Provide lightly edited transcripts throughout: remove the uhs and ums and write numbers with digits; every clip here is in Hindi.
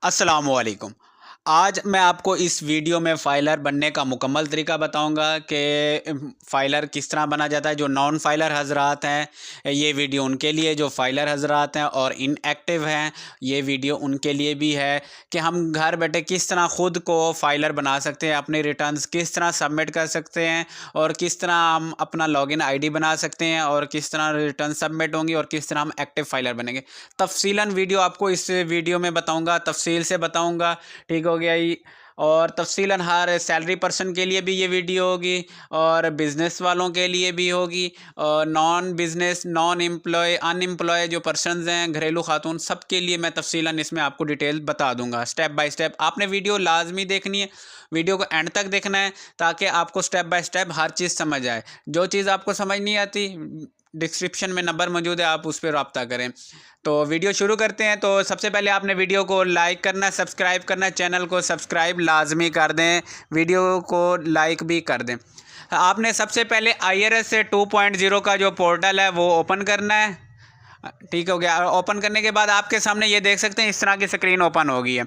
अस्सलामुअलैकुम। आज मैं आपको इस वीडियो में फ़ाइलर बनने का मुकम्मल तरीका बताऊंगा कि फ़ाइलर किस तरह बना जाता है। जो नॉन फ़ाइलर हज़रात हैं, ये वीडियो उनके लिए, जो फ़ाइलर हज़रात हैं और इनएक्टिव हैं, ये वीडियो उनके लिए भी है कि हम घर बैठे किस तरह ख़ुद को फ़ाइलर बना सकते हैं, अपने रिटर्न्स किस तरह सबमिट कर सकते हैं और किस तरह हम अपना लॉगिन आईडी बना सकते हैं और किस तरह रिटर्न सबमिट होंगी और किस तरह हम एक्टिव फ़ाइलर बनेंगे। तफ़सीलन वीडियो आपको इस वीडियो में बताऊँगा, तफ़सील से बताऊँगा। ठीक हो गया ये। और तफ़सीलन हर सैलरी पर्सन के लिए भी ये वीडियो होगी और बिज़नेस वालों के लिए भी होगी और non business, non employ, unemploy जो पर्सन्स हैं, घरेलू खातून, सब के लिए मैं तफ़सीलन इसमें आपको डिटेल बता दूंगा स्टेप बाय स्टेप। आपने वीडियो लाजमी देखनी है, वीडियो को एंड तक देखना है ताकि आपको स्टेप बाय स्टेप हर चीज़ समझ आए। जो चीज़ आपको समझ नहीं आती, डिस्क्रिप्शन में नंबर मौजूद है, आप उस पर रब्ता करें। तो वीडियो शुरू करते हैं। तो सबसे पहले आपने वीडियो को लाइक करना है, सब्सक्राइब करना है, चैनल को सब्सक्राइब लाजमी कर दें, वीडियो को लाइक भी कर दें। आपने सबसे पहले IRS से 2.0 का जो पोर्टल है वो ओपन करना है। ठीक हो गया। ओपन करने के बाद आपके सामने ये देख सकते हैं, इस तरह की स्क्रीन ओपन हो गई है।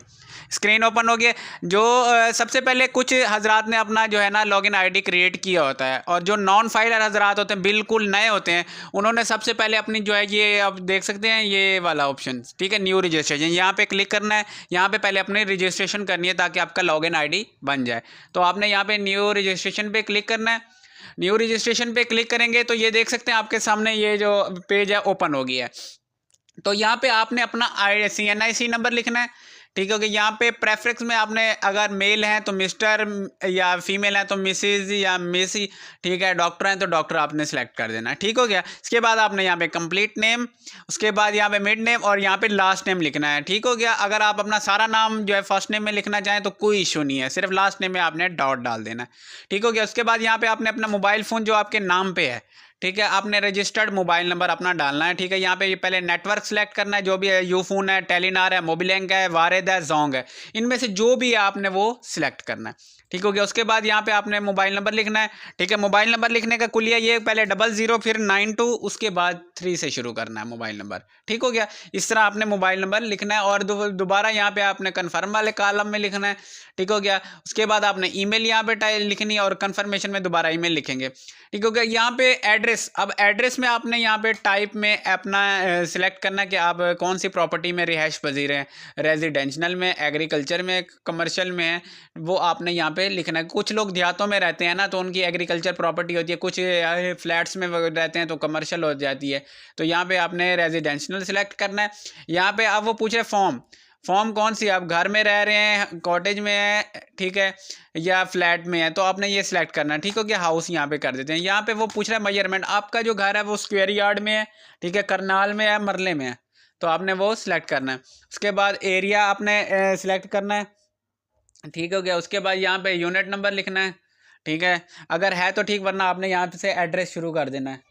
स्क्रीन ओपन हो गई है। जो सबसे पहले कुछ हजरात ने अपना जो है ना लॉगिन आईडी क्रिएट किया होता है और जो नॉन फाइलर हजरात होते हैं, बिल्कुल नए होते हैं, उन्होंने सबसे पहले अपनी जो है, ये आप देख सकते हैं ये वाला ऑप्शन, ठीक है, न्यू रजिस्ट्रेशन, यहाँ पे क्लिक करना है। यहाँ पे पहले अपनी रजिस्ट्रेशन करनी है ताकि आपका लॉगिन आईडी बन जाए। तो आपने यहाँ पे न्यू रजिस्ट्रेशन पे क्लिक करना है। न्यू रजिस्ट्रेशन पे क्लिक करेंगे तो ये देख सकते हैं आपके सामने ये जो पेज है ओपन हो गया है। तो यहाँ पे आपने अपना CNIC नंबर लिखना है। ठीक है कि यहाँ पे प्रेफरेंस में आपने अगर मेल हैं तो मिस्टर या फीमेल हैं तो मिसेज या मिस, ठीक है, डॉक्टर हैं तो डॉक्टर आपने सेलेक्ट कर देना है। ठीक हो गया। इसके बाद आपने यहाँ पे कंप्लीट नेम, उसके बाद यहाँ पे मिड नेम और यहाँ पे लास्ट नेम लिखना है। ठीक हो गया। अगर आप अपना सारा नाम जो है फर्स्ट नेम में लिखना चाहें तो कोई इशू नहीं है, सिर्फ लास्ट नेम में आपने डॉट डाल देना है। ठीक हो गया। उसके बाद यहाँ पे आपने अपना मोबाइल फ़ोन जो आपके नाम पे है, ठीक है, आपने रजिस्टर्ड मोबाइल नंबर अपना डालना है। ठीक है। यहाँ पे ये पहले नेटवर्क सेलेक्ट करना है, जो भी है, यूफोन है, टेलीनार है, मोबिलिंक है, वारिद है, जोंग है, इनमें से जो भी है आपने वो सिलेक्ट करना है। ठीक हो गया। उसके बाद यहाँ पे आपने मोबाइल नंबर लिखना है। ठीक है। मोबाइल नंबर लिखने का कुलिया ये, पहले 00 फिर 92 उसके बाद 3 से शुरू करना है मोबाइल नंबर। ठीक हो गया। इस तरह आपने मोबाइल नंबर लिखना है और दोबारा यहाँ पे आपने कन्फर्म वाले कॉलम में लिखना है। ठीक हो गया। उसके बाद आपने ईमेल यहाँ पे लिखनी है और कन्फर्मेशन में दोबारा ईमेल लिखेंगे। ठीक हो गया। यहाँ पे एड्रेस, अब एड्रेस में आपने यहाँ पे टाइप में अपना सिलेक्ट करना है कि आप कौन सी प्रॉपर्टी में रिहाइश पजीर हैं, रेजिडेंशनल में, एग्रीकल्चर में, कमर्शियल में है, वो आपने यहाँ पे लिखना है। कुछ लोग देहातों में रहते हैं ना तो उनकी एग्रीकल्चर प्रॉपर्टी होती है, कुछ फ्लैट्स में रहते हैं तो कमर्शियल हो जाती है। तो यहाँ पे आपने रेजिडेंशनल सेलेक्ट करना है। यहाँ पे अब वो पूछ रहे फॉर्म कौन सी, आप घर में रह रहे हैं, कॉटेज में है, ठीक है, या फ्लैट में है, तो आपने ये सिलेक्ट करना है। ठीक हो गया। हाउस यहाँ पे कर देते हैं। यहाँ पे वो पूछ रहा है मेजरमेंट, आपका जो घर है वो स्क्वायर यार्ड में है, ठीक है, करनाल में है, मरले में है, तो आपने वो सिलेक्ट करना है। उसके बाद एरिया आपने सिलेक्ट करना है। ठीक हो गया। उसके बाद यहाँ पे यूनिट नंबर लिखना है। ठीक है, अगर है तो ठीक, वरना आपने यहाँ से एड्रेस शुरू कर देना है।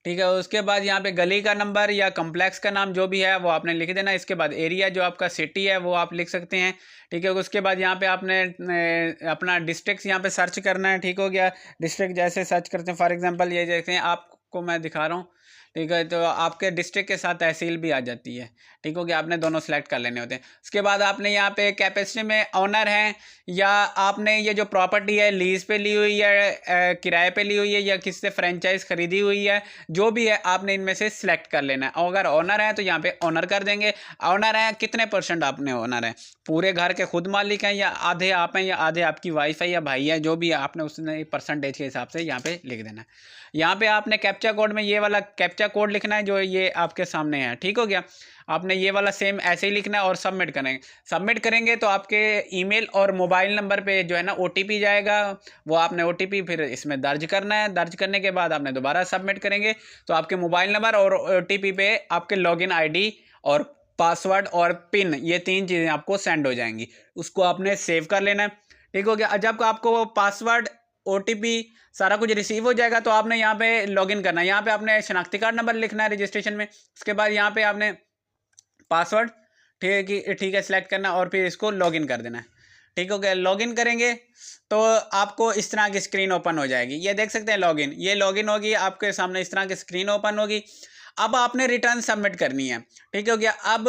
ठीक है। उसके बाद यहाँ पे गली का नंबर या कम्प्लेक्स का नाम जो भी है वो आपने लिख देना। इसके बाद एरिया जो आपका सिटी है वो आप लिख सकते हैं। ठीक है। उसके बाद यहाँ पे आपने अपना डिस्ट्रिक्ट यहाँ पे सर्च करना है। ठीक हो गया। डिस्ट्रिक्ट जैसे सर्च करते हैं, फॉर एग्जांपल ये देखते हैं, आपको मैं दिखा रहा हूँ, ठीक है, तो आपके डिस्ट्रिक्ट के साथ तहसील भी आ जाती है। ठीक हो गया। आपने दोनों सेलेक्ट कर लेने होते हैं। उसके बाद आपने यहाँ पे कैपेसिटी में ऑनर हैं या आपने ये जो प्रॉपर्टी है लीज पे ली हुई है, किराए पे ली हुई है या किसी से फ्रेंचाइज खरीदी हुई है, जो भी है आपने इनमें से सिलेक्ट कर लेना है। अगर ऑनर है तो यहाँ पे ऑनर कर देंगे। ऑनर है कितने % आपने ऑनर है, पूरे घर के खुद मालिक हैं या आधे आप हैं या आधे आपकी वाइफ है या भाई है, जो भी है आपने उसने परसेंटेज के हिसाब से यहाँ पे लिख देना है। यहाँ पे आपने कैप्चा कोड में ये वाला कैप्चा कोड लिखना है जो ये आपके सामने है। ठीक हो गया। आपने ये वाला सेम ऐसे ही लिखना है और सबमिट करेंगे। सबमिट करेंगे तो आपके ईमेल और मोबाइल नंबर पे जो है ना OTP जाएगा, वो आपने OTP फिर इसमें दर्ज करना है। दर्ज करने के बाद आपने दोबारा सबमिट करेंगे तो आपके मोबाइल नंबर और OTP पे आपके लॉगिन ID और पासवर्ड और पिन, ये 3 चीज़ें आपको सेंड हो जाएंगी। उसको आपने सेव कर लेना है। ठीक हो गया। जब आपको पासवर्ड, OTP सारा कुछ रिसीव हो जाएगा तो आपने यहाँ पे लॉगिन करना है। यहाँ पे आपने शनाख्ती कार्ड नंबर लिखना है रजिस्ट्रेशन में। उसके बाद यहाँ पे आपने पासवर्ड, ठीक है, सिलेक्ट करना और फिर इसको लॉगिन कर देना है। ठीक हो गया। लॉगिन करेंगे तो आपको इस तरह की स्क्रीन ओपन हो जाएगी। ये देख सकते हैं लॉगिन, ये लॉगिन होगी आपके सामने, इस तरह की स्क्रीन ओपन होगी। अब आपने रिटर्न सबमिट करनी है, ठीक हो गया। अब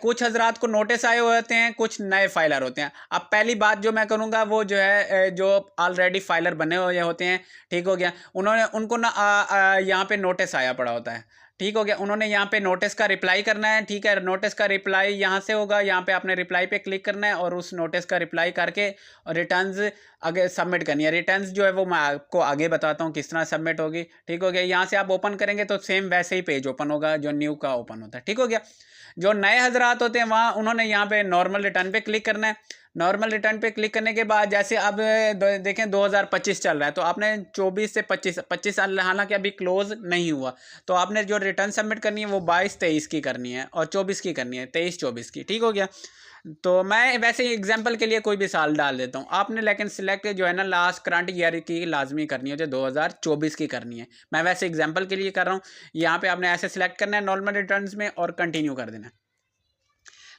कुछ हजरात को नोटिस आए हुए होते हैं, कुछ नए फाइलर होते हैं। अब पहली बात जो मैं करूँगा वो जो है जो ऑलरेडी फाइलर बने हुए होते हैं, ठीक हो गया, उनको ना यहाँ पे नोटिस आया पड़ा होता है, ठीक हो गया। उन्होंने यहाँ पे नोटिस का रिप्लाई करना है, ठीक है। नोटिस का रिप्लाई यहाँ से होगा, यहाँ पे आपने रिप्लाई पे क्लिक करना है और उस नोटिस का रिप्लाई करके रिटर्न्स आगे सबमिट करनी है। रिटर्न्स जो है वो मैं आपको आगे बताता हूँ किस तरह सबमिट होगी, ठीक हो गया। यहाँ से आप ओपन करेंगे तो सेम वैसे ही पेज ओपन होगा जो न्यू का ओपन होता है, ठीक हो गया। जो नए हजरात होते हैं वहाँ उन्होंने यहाँ पे नॉर्मल रिटर्न पे क्लिक करना है। नॉर्मल रिटर्न पे क्लिक करने के बाद जैसे अब देखें 2025 चल रहा है, तो आपने 24 से 25 हालांकि अभी क्लोज नहीं हुआ, तो आपने जो रिटर्न सबमिट करनी है वो 22-23 की करनी है और 24 की करनी है, 23-24 की, ठीक हो गया। तो मैं वैसे एग्जांपल के लिए कोई भी साल डाल देता हूँ, आपने लेकिन सिलेक्ट जो है ना लास्ट करंट ईयर की लाजमी करनी है, जो 2024 की करनी है। मैं वैसे एग्जांपल के लिए कर रहा हूँ। यहाँ पे आपने ऐसे सिलेक्ट करना है नॉर्मल रिटर्न्स में और कंटिन्यू कर देना है।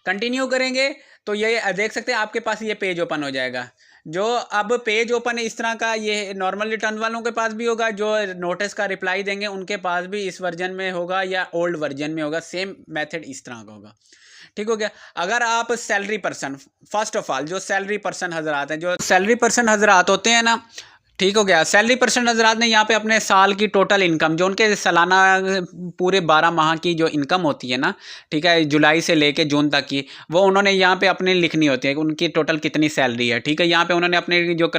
कंटिन्यू करेंगे तो ये देख सकते हैं आपके पास ये पेज ओपन हो जाएगा। जो अब पेज ओपन है इस तरह का, ये नॉर्मल रिटर्न वालों के पास भी होगा, जो नोटिस का रिप्लाई देंगे उनके पास भी इस वर्जन में होगा या ओल्ड वर्जन में होगा, सेम मेथड इस तरह का होगा, ठीक हो गया। अगर आप salary person, first of all जो सैलरी पर्सन हजरात हैं, जो सैलरी पर्सन हजरात होते हैं ना, ठीक हो गया। सैलरी पर्सन हजरात ने यहाँ पे अपने साल की टोटल इनकम, जो उनके सालाना पूरे 12 माह की जो इनकम होती है ना, ठीक है, जुलाई से लेके जून तक की, वो उन्होंने यहाँ पे अपने लिखनी होती है, उनकी टोटल कितनी सैलरी है, ठीक है। यहाँ पे उन्होंने अपनी जो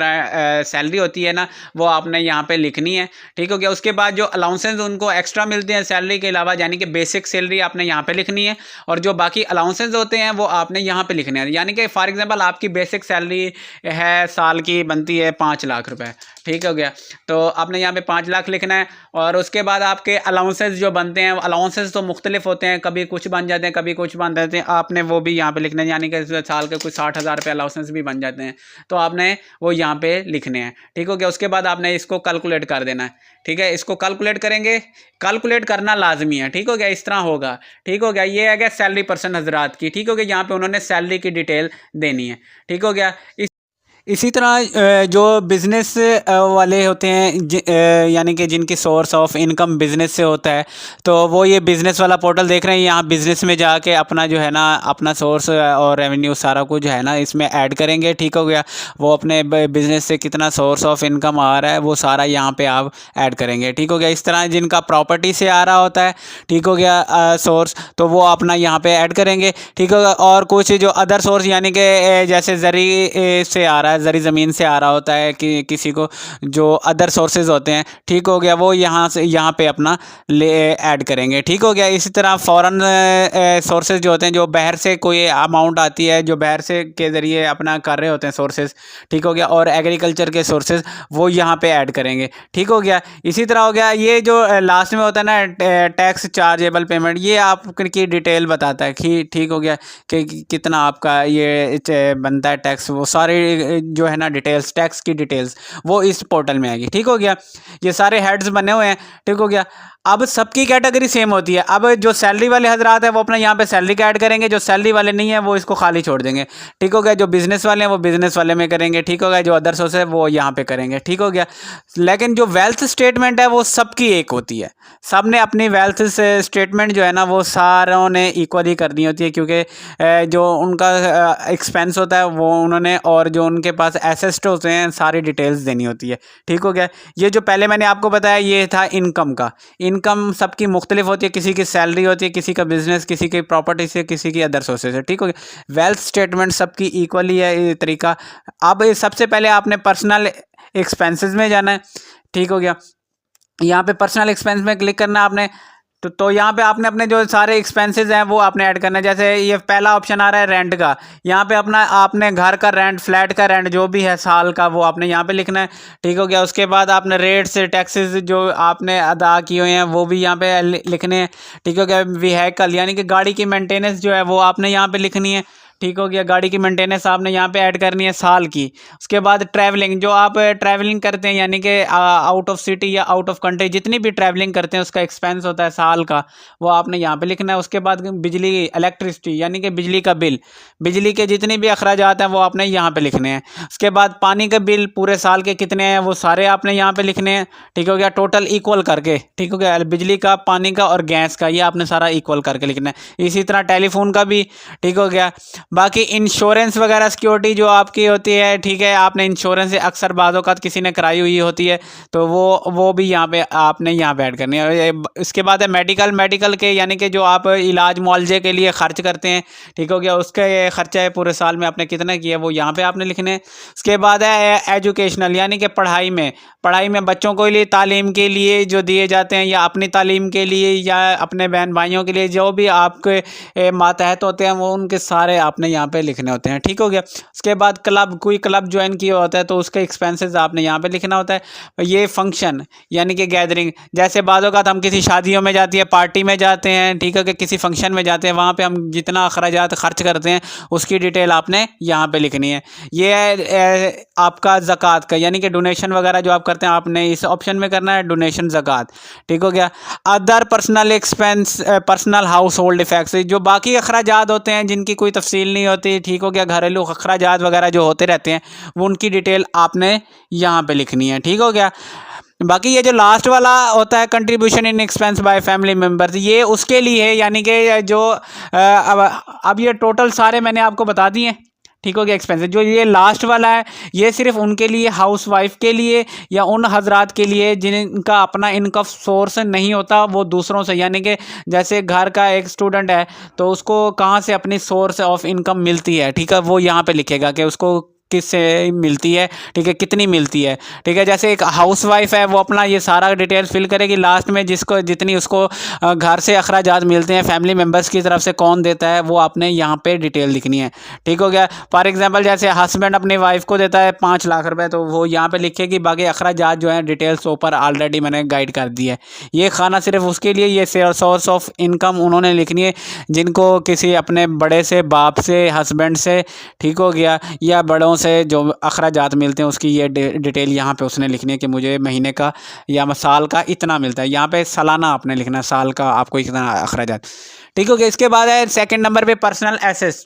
सैलरी होती है ना वो आपने यहाँ पे लिखनी है, ठीक हो गया। उसके बाद जो अलाउंसेस उनको एक्स्ट्रा मिलते हैं सैलरी के अलावा, यानी कि बेसिक सैलरी आपने यहाँ पे लिखनी है, और जो बाकी अलाउंसेस होते हैं वो आपने यहाँ पे लिखने हैं। यानी कि फॉर एग्जाम्पल आपकी बेसिक सैलरी है साल की बनती है 5 लाख रुपए, ठीक हो गया, तो आपने यहाँ पे 5 लाख लिखना है। और उसके बाद आपके अलाउंसेस जो बनते हैं, अलाउंसेस तो मुख्तलिफ होते हैं, कभी कुछ बन जाते हैं कभी कुछ बन जाते हैं, आपने वो भी यहाँ पे लिखना है। यानी कि साल के कुछ 60,000 रुपये अलाउंसेस भी बन जाते हैं, तो आपने वो यहाँ पे लिखने हैं, ठीक हो गया। उसके बाद आपने इसको कैलकुलेट कर देना है, ठीक है। इसको कैलकुलेट करेंगे, कैलकुलेट करना लाजमी है, ठीक हो गया। इस तरह होगा, ठीक हो गया। ये है सैलरी पर्सन हजरात की, ठीक हो गया। यहाँ पे उन्होंने सैलरी की डिटेल देनी है, ठीक हो गया। इसी तरह जो बिज़नेस वाले होते हैं, यानी कि जिनकी सोर्स ऑफ इनकम बिज़नेस से होता है, तो वो ये बिज़नेस वाला पोर्टल देख रहे हैं। यहाँ बिज़नेस में जाके अपना जो है ना अपना सोर्स और रेवेन्यू सारा कुछ जो है ना इसमें ऐड करेंगे, ठीक हो गया। वो अपने बिज़नेस से कितना सोर्स ऑफ इनकम आ रहा है वो सारा यहाँ पे आप ऐड करेंगे, ठीक हो गया। इस तरह जिनका प्रॉपर्टी से आ रहा होता है, ठीक हो गया, सोर्स, तो वो अपना यहाँ पे ऐड करेंगे, ठीक होगा। और कुछ जो अदर सोर्स यानी कि जैसे ज़री से आ रहा है, ज़री ज़मीन से आ रहा होता है कि किसी को, जो अदर सोर्सेज होते हैं, ठीक हो गया, वो यहाँ से यहाँ पे अपना ले ऐड करेंगे, ठीक हो गया। इसी तरह फॉरेन सोर्सेज जो होते हैं, जो बाहर से कोई अमाउंट आती है, जो बाहर से के ज़रिए अपना कर रहे होते हैं सोर्सेज, ठीक हो गया। और एग्रीकल्चर के सोर्सेज वो यहाँ पे ऐड करेंगे, ठीक हो गया। इसी तरह हो गया ये जो लास्ट में होता है ना टैक्स चार्जेबल पेमेंट, ये आपकी डिटेल बताता है कि ठीक हो गया कि कितना आपका ये बनता है टैक्स, वो सारे जो है ना डिटेल्स, टैक्स की डिटेल्स वो इस पोर्टल में आएगी, ठीक हो गया। ये सारे हेड्स बने हुए हैं, ठीक हो गया। अब सबकी कैटेगरी सेम होती है। अब जो सैलरी वाले हजरात हैं वो अपना यहाँ पे सैलरी का ऐड करेंगे, जो सैलरी वाले नहीं है वो इसको खाली छोड़ देंगे, ठीक हो गया। जो बिजनेस वाले हैं वो बिजनेस वाले में करेंगे, ठीक हो गया। जो अदर सोर्स है वो यहाँ पे करेंगे, ठीक हो गया। लेकिन जो वेल्थ स्टेटमेंट है वो सबकी एक होती है, सब ने अपनी वेल्थ स्टेटमेंट जो है ना वो सारों ने इक्वली करनी होती है, क्योंकि जो उनका एक्सपेंस होता है वो उन्होंने, और जो उनके पास एसेट्स होते हैं सारी डिटेल्स देनी होती है, ठीक हो गया। ये जो पहले मैंने आपको बताया ये था इनकम का। इनकम सबकी मुख्तलिफ होती है, किसी की सैलरी होती है, किसी का बिजनेस, किसी की प्रॉपर्टी से, किसी की अदर सोर्सेज है, ठीक हो गया। वेल्थ स्टेटमेंट सबकी इक्वली है ये तरीका। अब सबसे पहले आपने पर्सनल एक्सपेंसेस में जाना है, ठीक हो गया। यहाँ पे पर्सनल एक्सपेंस में क्लिक करना है आपने, तो यहाँ पे आपने अपने जो सारे एक्सपेंसेस हैं वो आपने ऐड करना है। जैसे ये पहला ऑप्शन आ रहा है रेंट का, यहाँ पे अपना आपने घर का रेंट, फ्लैट का रेंट जो भी है साल का वो आपने यहाँ पे लिखना है, ठीक हो गया। उसके बाद आपने रेट्स, टैक्सेस जो आपने अदा किए हुए हैं वो भी यहाँ पे लिखने हैं, ठीक हो गया। व्हीकल यानी कि गाड़ी की मेंटेनेंस जो है वो आपने यहाँ पे लिखनी है, ठीक हो गया। गाड़ी की मेंटेनेंस आपने यहाँ पे ऐड करनी है साल की। उसके बाद ट्रैवलिंग, जो आप ट्रैवलिंग करते हैं यानी कि आउट ऑफ सिटी या आउट ऑफ कंट्री जितनी भी ट्रैवलिंग करते हैं उसका एक्सपेंस होता है साल का, वो आपने यहाँ पे लिखना है। उसके बाद बिजली, इलेक्ट्रिसिटी यानी कि बिजली का बिल, बिजली के जितने भी अखराजात हैं वो आपने यहाँ पे लिखने हैं। उसके बाद पानी का बिल पूरे साल के कितने हैं वो सारे आपने यहाँ पे लिखने हैं। ठीक हो गया, टोटल इक्वल करके। ठीक हो गया, बिजली का, पानी का और गैस का, ये आपने सारा इक्वल करके लिखना है। इसी तरह टेलीफोन का भी। ठीक हो गया। बाकी इंश्योरेंस वगैरह सिक्योरिटी जो आपकी होती है, ठीक है, आपने इंश्योरेंस अक्सर बाज़ों का किसी ने कराई हुई होती है तो वो भी यहाँ पे आपने यहाँ पे ऐड करनी है। इसके बाद है मेडिकल के, यानी कि जो आप इलाज मुआवजे के लिए खर्च करते हैं, ठीक हो गया, उसका खर्चा है पूरे साल में आपने कितना किया वो यहाँ पे आपने लिखने हैं। उसके बाद है एजुकेशनल, यानी कि पढ़ाई में बच्चों को लिए तालीम के लिए जो दिए जाते हैं, या अपनी तालीम के लिए या अपने बहन भाइयों के लिए जो भी आपके मातहत होते हैं वो उनके सारे आपने यहाँ पे लिखने होते हैं। ठीक हो गया। उसके बाद कोई क्लब ज्वाइन किया होता है तो उसके एक्सपेंसेस आपने यहाँ पे लिखना होता है। ये फंक्शन यानी कि गैदरिंग, जैसे बाज़ औक़ात हम किसी शादियों में जाती है, पार्टी में जाते हैं, ठीक है, कि किसी फंक्शन में जाते हैं, वहाँ पे हम जितना अखराजात खर्च करते हैं उसकी डिटेल आपने यहाँ पे लिखनी है। ये है आपका ज़कात का, यानी कि डोनेशन वगैरह जो आप करते हैं आपने इस ऑप्शन में करना है, डोनेशन ज़कात। ठीक हो गया। Other personal expense, personal house hold effects, जो बाकी अखराजात होते हैं जिनकी कोई तफसील नहीं होती, ठीक हो गया, घरेलू अखराजात वगैरह जो होते रहते हैं वो उनकी डिटेल आपने यहाँ पे लिखनी है। ठीक हो गया। बाकी ये जो लास्ट वाला होता है contribution in expense by family members, ये उसके लिए है, यानी कि जो अब ये टोटल सारे मैंने आपको बता दिए। ठीक हो गया एक्सपेंसेस। जो ये लास्ट वाला है ये सिर्फ उनके लिए, हाउस वाइफ के लिए या उन हजरात के लिए जिनका अपना इनकम सोर्स नहीं होता, वो दूसरों से, यानी कि जैसे घर का एक स्टूडेंट है तो उसको कहाँ से अपनी सोर्स ऑफ इनकम मिलती है, ठीक है, वो यहाँ पे लिखेगा कि उसको किससे मिलती है, ठीक है, कितनी मिलती है। ठीक है, जैसे एक हाउस वाइफ है वो अपना ये सारा डिटेल्स फिल करेगी, लास्ट में जिसको जितनी उसको घर से अखराजात मिलते हैं फैमिली मेम्बर्स की तरफ से कौन देता है वो आपने यहाँ पे डिटेल लिखनी है। ठीक हो गया। फॉर एग्जांपल जैसे हस्बैंड अपनी वाइफ को देता है 5 लाख रुपए तो वो यहाँ पे लिखेगी, बाकी अखराजात जो है डिटेल्स ऊपर ऑलरेडी मैंने गाइड कर दी है। ये खाना सिर्फ उसके लिए, ये सोर्स ऑफ इनकम उन्होंने लिखनी है जिनको किसी अपने बड़े से, बाप से, हस्बैंड से, ठीक हो गया, या बड़ों से जो अखराजात मिलते हैं उसकी ये डिटेल यहाँ पे उसने लिखनी है कि मुझे महीने का या साल का इतना मिलता है। यहाँ पे सालाना आपने लिखना है, साल का आपको इतना अखराजात। ठीक हो गया। इसके बाद है सेकंड नंबर पे पर्सनल एसेट्स।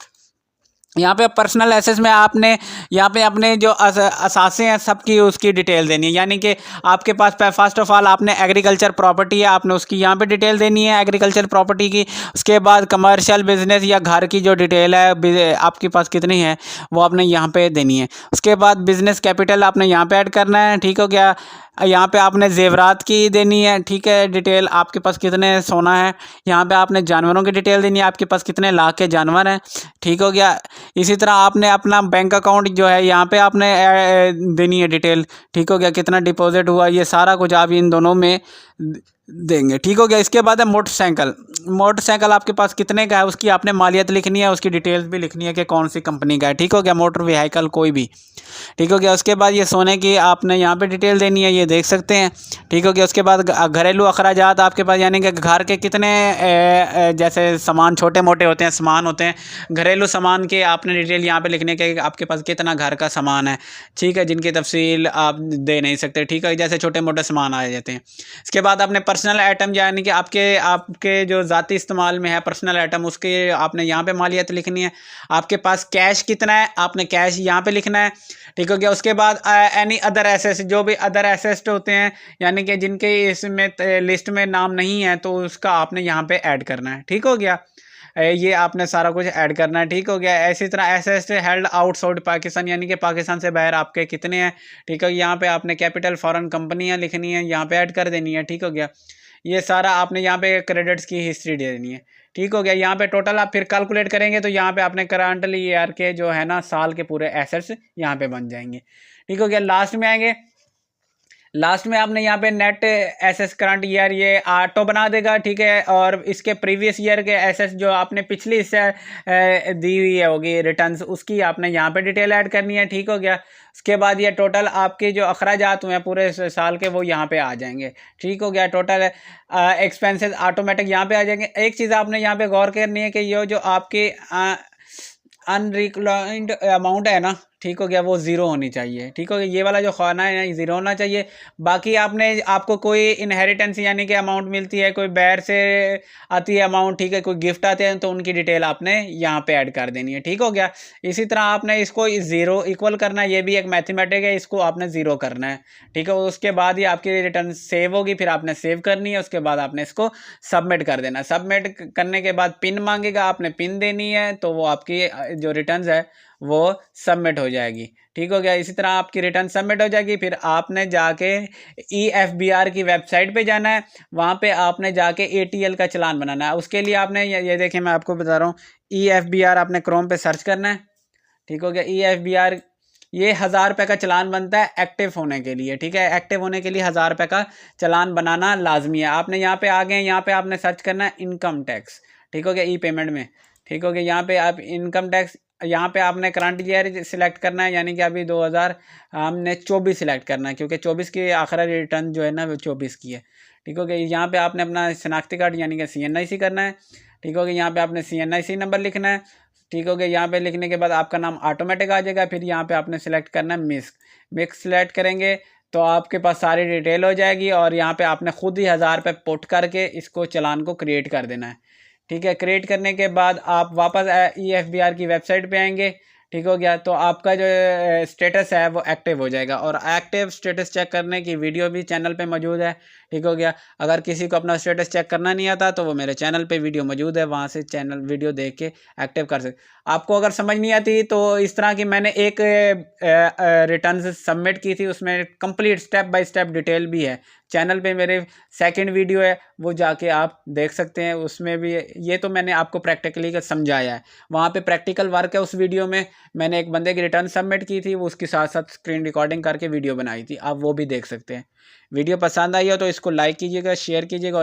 यहाँ पे पर्सनल एसेट्स में आपने यहाँ पे अपने जो असासे हैं सबकी उसकी डिटेल देनी है, यानी कि आपके पास फर्स्ट ऑफ ऑल आपने एग्रीकल्चर प्रॉपर्टी है, आपने उसकी यहाँ पे डिटेल देनी है एग्रीकल्चर प्रॉपर्टी की। उसके बाद कमर्शियल बिजनेस या घर की जो डिटेल है आपके पास कितनी है वो आपने यहाँ पे देनी है। उसके बाद बिजनेस कैपिटल आपने यहाँ पे ऐड करना है। ठीक हो गया। यहाँ पे आपने जेवरात की देनी है, ठीक है, डिटेल आपके पास कितने सोना है। यहाँ पे आपने जानवरों की डिटेल देनी है, आपके पास कितने लाख के जानवर हैं। ठीक हो गया। इसी तरह आपने अपना बैंक अकाउंट जो है यहाँ पे आपने देनी है डिटेल। ठीक हो गया, कितना डिपॉजिट हुआ, ये सारा कुछ आप इन दोनों में देंगे। ठीक हो गया। इसके बाद है मोटरसाइकिल आपके पास कितने का है उसकी आपने मालियत लिखनी है, उसकी डिटेल्स भी लिखनी है कि कौन सी कंपनी का है। ठीक हो गया, मोटर व्हीकल कोई भी। ठीक हो गया। उसके बाद ये सोने की आपने यहाँ पे डिटेल देनी है, ये देख सकते हैं। ठीक हो गया। उसके बाद घरेलू अखराजात आपके पास, यानी कि घर के कितने जैसे सामान छोटे मोटे होते हैं, सामान होते हैं, घरेलू सामान के आपने डिटेल यहाँ पे लिखने के आपके पास कितना घर का सामान है। ठीक है, जिनकी तफसील आप दे नहीं सकते। ठीक है, जैसे छोटे मोटे सामान आ जाते हैं। इसके बाद आपने पर्सनल आइटम, यानी कि आपके जो ज़ाती इस्तेमाल में है पर्सनल आइटम, उसके आपने यहाँ पे मालियत लिखनी है। आपके पास कैश कितना है आपने कैश यहाँ पे लिखना है। ठीक हो गया। उसके बाद एनी अदर एसेट्स, जो भी अदर एसेट्स होते हैं यानी कि जिनके इसमें लिस्ट में नाम नहीं है तो उसका आपने यहाँ पे ऐड करना है। ठीक हो गया, ये आपने सारा कुछ ऐड करना है। ठीक हो गया। इसी तरह एसेट्स हेल्ड आउटसाइड पाकिस्तान, यानी कि पाकिस्तान से बाहर आपके कितने हैं। ठीक है, यहाँ पे आपने कैपिटल फॉरेन कंपनियाँ लिखनी है, यहाँ पे ऐड कर देनी है। ठीक हो गया। ये सारा आपने यहाँ पे क्रेडिट्स की हिस्ट्री दे देनी है। ठीक हो गया। यहाँ पे टोटल आप फिर कैलकुलेट करेंगे तो यहाँ पे आपने करंट ईयर के जो है ना साल के पूरे एसेट्स यहाँ पे बन जाएंगे। ठीक हो गया। लास्ट में आएंगे, लास्ट में आपने यहाँ पे नेट एसेस करंट ईयर ये ऑटो बना देगा। ठीक है, और इसके प्रीवियस ईयर के एसेस जो आपने पिछली इससे दी हुई है होगी रिटर्न्स, उसकी आपने यहाँ पे डिटेल ऐड करनी है। ठीक हो गया। उसके बाद ये टोटल आपके जो अखराजात हुए हैं पूरे साल के वो यहाँ पे आ जाएंगे। ठीक हो गया। टोटल एक्सपेंसेस ऑटोमेटिक यहाँ पे आ जाएंगे। एक चीज़ आपने यहाँ पे गौर करनी है कि ये जो आपके अनरिक्लाइंड अमाउंट है ना, ठीक हो गया, वो ज़ीरो होनी चाहिए। ठीक हो गया, ये वाला जो खाना है ना ज़ीरो होना चाहिए। बाकी आपको कोई इनहेरिटेंस यानी कि अमाउंट मिलती है, कोई बैर से आती है अमाउंट, ठीक है, कोई गिफ्ट आते हैं तो उनकी डिटेल आपने यहाँ पे ऐड कर देनी है। ठीक हो गया, इसी तरह आपने इसको ज़ीरो इक्वल करना है, ये भी एक मैथमेटिक है, इसको आपने ज़ीरो करना है। ठीक है, उसके बाद ही आपकी रिटर्न सेव होगी, फिर आपने सेव करनी है, उसके बाद आपने इसको सबमिट कर देना। सबमिट करने के बाद पिन मांगेगा, आपने पिन देनी है, तो वो आपकी जो रिटर्न है वो सबमिट हो जाएगी। ठीक हो गया, इसी तरह आपकी रिटर्न सबमिट हो जाएगी। फिर आपने जाके EFBR की वेबसाइट पे जाना है, वहाँ पे आपने जाके ATL का चालान बनाना है। उसके लिए आपने ये देखिए, मैं आपको बता रहा हूँ, EFBR आपने क्रोम पे सर्च करना है। ठीक हो गया, EFBR ये 1000 रुपये का चालान बनता है एक्टिव होने के लिए। ठीक है, एक्टिव होने के लिए 1000 रुपये का चालान बनाना लाजमी है। आपने यहाँ पे आ गए, यहाँ पे आपने सर्च करना है इनकम टैक्स। ठीक हो गया, पेमेंट में। ठीक हो गया, यहाँ पे आप इनकम टैक्स, यहाँ पे आपने करंट ईयर सिलेक्ट करना है, यानी कि अभी 2024 सिलेक्ट करना है, क्योंकि 24 की आखिरी रिटर्न जो है ना वो 24 की है। ठीक हो गया, यहाँ पे आपने अपना शनाख्ती कार्ड यानी कि CNIC करना है। ठीक हो गया, यहाँ पे आपने CNIC नंबर लिखना है। ठीक हो गया, यहाँ पे लिखने के बाद आपका नाम ऑटोमेटिक आ जाएगा। फिर यहाँ पे आपने सेलेक्ट करना है मिक्स सेलेक्ट करेंगे तो आपके पास सारी डिटेल हो जाएगी, और यहाँ पे आपने खुद ही 1000 रुपये पुट करके इसको चालान को क्रिएट कर देना है। ठीक है, क्रिएट करने के बाद आप वापस EFBR की वेबसाइट पे आएंगे। ठीक हो गया, तो आपका जो स्टेटस है वो एक्टिव हो जाएगा, और एक्टिव स्टेटस चेक करने की वीडियो भी चैनल पे मौजूद है। ठीक हो गया, अगर किसी को अपना स्टेटस चेक करना नहीं आता तो वो मेरे चैनल पे वीडियो मौजूद है, वहाँ से चैनल वीडियो देख के एक्टिव कर सकते। आपको अगर समझ नहीं आती तो इस तरह की मैंने एक रिटर्न सबमिट की थी, उसमें complete step by step detail भी है। चैनल पे मेरे सेकंड वीडियो है, वो जाके आप देख सकते हैं, उसमें भी ये तो मैंने आपको प्रैक्टिकली का समझाया है। वहाँ पे प्रैक्टिकल वर्क है, उस वीडियो में मैंने एक बंदे की रिटर्न सबमिट की थी, वो उसके साथ साथ स्क्रीन रिकॉर्डिंग करके वीडियो बनाई थी, आप वो भी देख सकते हैं। वीडियो पसंद आई हो तो इसको लाइक कीजिएगा, शेयर कीजिएगा।